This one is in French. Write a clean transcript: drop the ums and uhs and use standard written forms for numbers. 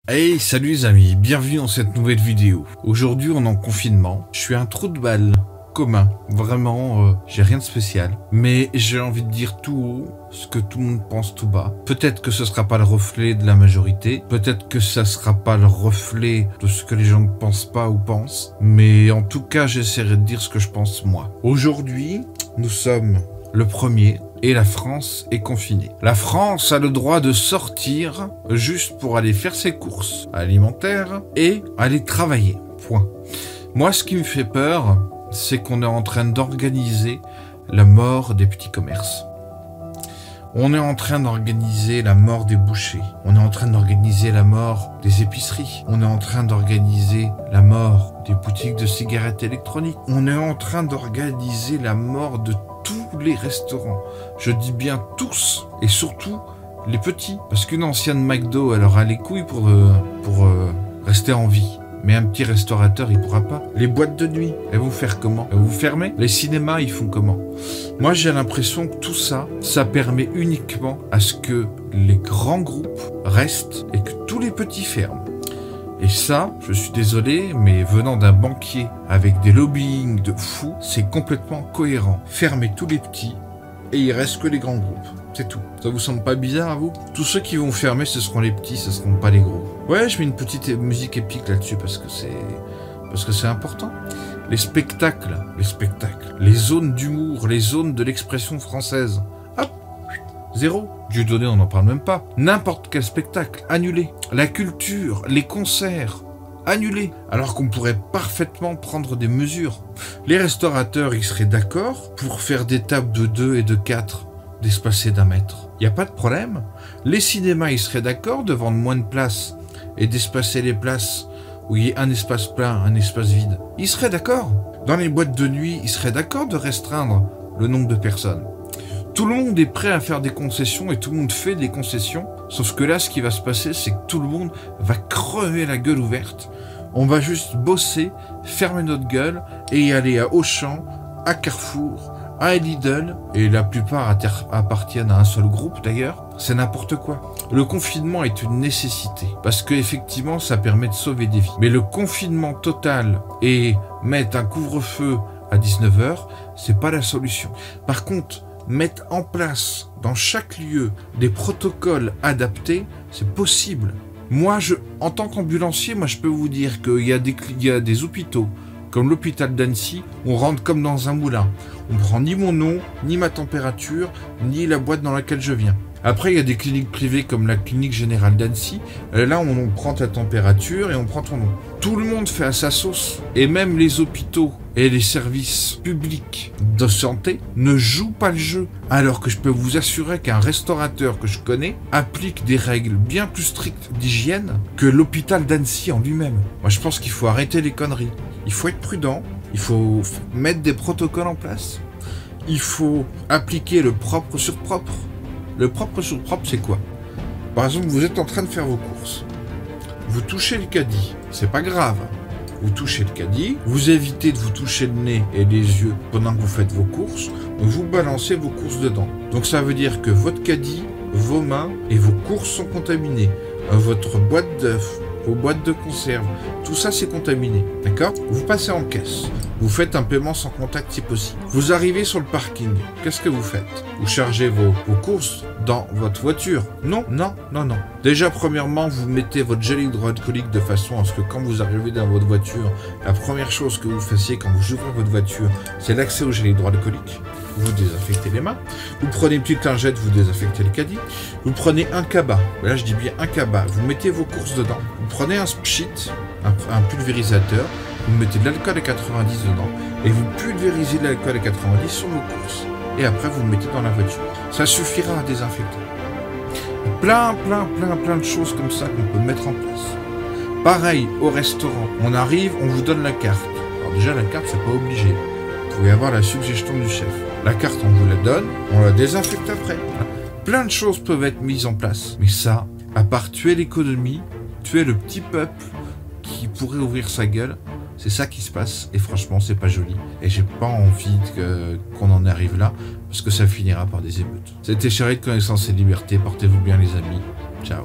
Hey, salut les amis, bienvenue dans cette nouvelle vidéo. Aujourd'hui on est en confinement, je suis un trou de balle commun, vraiment j'ai rien de spécial. Mais j'ai envie de dire tout haut ce que tout le monde pense tout bas. Peut-être que ce sera pas le reflet de la majorité, peut-être que ça sera pas le reflet de ce que les gens ne pensent pas ou pensent. Mais en tout cas j'essaierai de dire ce que je pense moi. Aujourd'hui, nous sommes le 1er et la France est confinée. La France a le droit de sortir juste pour aller faire ses courses alimentaires et aller travailler. Point. Moi, ce qui me fait peur, c'est qu'on est en train d'organiser la mort des petits commerces. On est en train d'organiser la mort des bouchers. On est en train d'organiser la mort des épiceries. On est en train d'organiser la mort des boutiques de cigarettes électroniques. On est en train d'organiser la mort de tous les restaurants. Je dis bien tous, et surtout les petits. Parce qu'une ancienne McDo, elle aura les couilles pour rester en vie. Mais un petit restaurateur, il pourra pas. Les boîtes de nuit, elles vont faire comment? Elles vont fermer? Les cinémas, ils font comment? Moi, j'ai l'impression que tout ça, ça permet uniquement à ce que les grands groupes restent et que tous les petits ferment. Et ça, je suis désolé, mais venant d'un banquier avec des lobbying de fous, c'est complètement cohérent. Fermez tous les petits et il reste que les grands groupes. C'est tout. Ça vous semble pas bizarre à vous? Tous ceux qui vont fermer, ce seront les petits, ce seront pas les gros. Ouais, je mets une petite musique épique là-dessus parce que c'est important. Les spectacles, les zones d'humour, les zones de l'expression française. Hop, zéro. Dieudonné, on n'en parle même pas. N'importe quel spectacle, annulé. La culture, les concerts, annulés. Alors qu'on pourrait parfaitement prendre des mesures. Les restaurateurs, ils seraient d'accord pour faire des tables de 2 et de 4 d'espacées d'1 mètre. Il n'y a pas de problème. Les cinémas, ils seraient d'accord de vendre moins de places et d'espacer les places où il y ait un espace plein, un espace vide. Ils seraient d'accord. Dans les boîtes de nuit, ils seraient d'accord de restreindre le nombre de personnes. Tout le monde est prêt à faire des concessions et tout le monde fait des concessions. Sauf que là, ce qui va se passer, c'est que tout le monde va crever la gueule ouverte. On va juste bosser, fermer notre gueule et y aller à Auchan, à Carrefour, à Lidl, et la plupart appartiennent à un seul groupe d'ailleurs. C'est n'importe quoi. Le confinement est une nécessité parce que effectivement, ça permet de sauver des vies. Mais le confinement total et mettre un couvre-feu à 19 h, c'est pas la solution. Par contre, mettre en place dans chaque lieu des protocoles adaptés, c'est possible. Moi, en tant qu'ambulancier, je peux vous dire qu'il y a des hôpitaux, comme l'hôpital d'Annecy, on rentre comme dans un moulin. On prend ni mon nom, ni ma température, ni la boîte dans laquelle je viens. Après, il y a des cliniques privées comme la clinique générale d'Annecy. Là, on prend ta température et on prend ton nom. Tout le monde fait à sa sauce. Et même les hôpitaux et les services publics de santé ne jouent pas le jeu. Alors que je peux vous assurer qu'un restaurateur que je connais applique des règles bien plus strictes d'hygiène que l'hôpital d'Annecy en lui-même. Moi, je pense qu'il faut arrêter les conneries. Il faut être prudent. Il faut mettre des protocoles en place. Il faut appliquer le propre sur propre. Le propre sur propre, c'est quoi? Par exemple, vous êtes en train de faire vos courses. Vous touchez le caddie. C'est pas grave. Vous touchez le caddie. Vous évitez de vous toucher le nez et les yeux pendant que vous faites vos courses. Vous balancez vos courses dedans. Donc ça veut dire que votre caddie, vos mains et vos courses sont contaminés. Votre boîte d'œufs, vos boîtes de conserve, tout ça c'est contaminé, d'accord? Vous passez en caisse, vous faites un paiement sans contact si possible. Vous arrivez sur le parking, qu'est-ce que vous faites? Vous chargez vos courses dans votre voiture? Non. Déjà, premièrement, vous mettez votre gel hydroalcoolique de façon à ce que quand vous arrivez dans votre voiture, la première chose que vous fassiez quand vous ouvrez votre voiture, c'est l'accès au gel hydroalcoolique. Vous désinfectez les mains, vous prenez une petite lingette, vous désinfectez le caddie, vous prenez un cabas, là je dis bien un cabas, vous mettez vos courses dedans, vous prenez un pchit, un pulvérisateur, vous mettez de l'alcool à 90 dedans, et vous pulvérisez de l'alcool à 90 sur vos courses, et après vous le mettez dans la voiture. Ça suffira à désinfecter. Plein de choses comme ça qu'on peut mettre en place. Pareil, au restaurant, on arrive, on vous donne la carte. Alors déjà la carte, c'est pas obligé. Vous pouvez avoir la suggestion du chef. La carte, on vous la donne, on la désinfecte après. Plein de choses peuvent être mises en place. Mais ça, à part tuer l'économie, tuer le petit peuple qui pourrait ouvrir sa gueule, c'est ça qui se passe. Et franchement, c'est pas joli. Et j'ai pas envie qu'on en arrive là, parce que ça finira par des émeutes. C'était Chéri de Connaissance et Liberté. Portez-vous bien les amis. Ciao.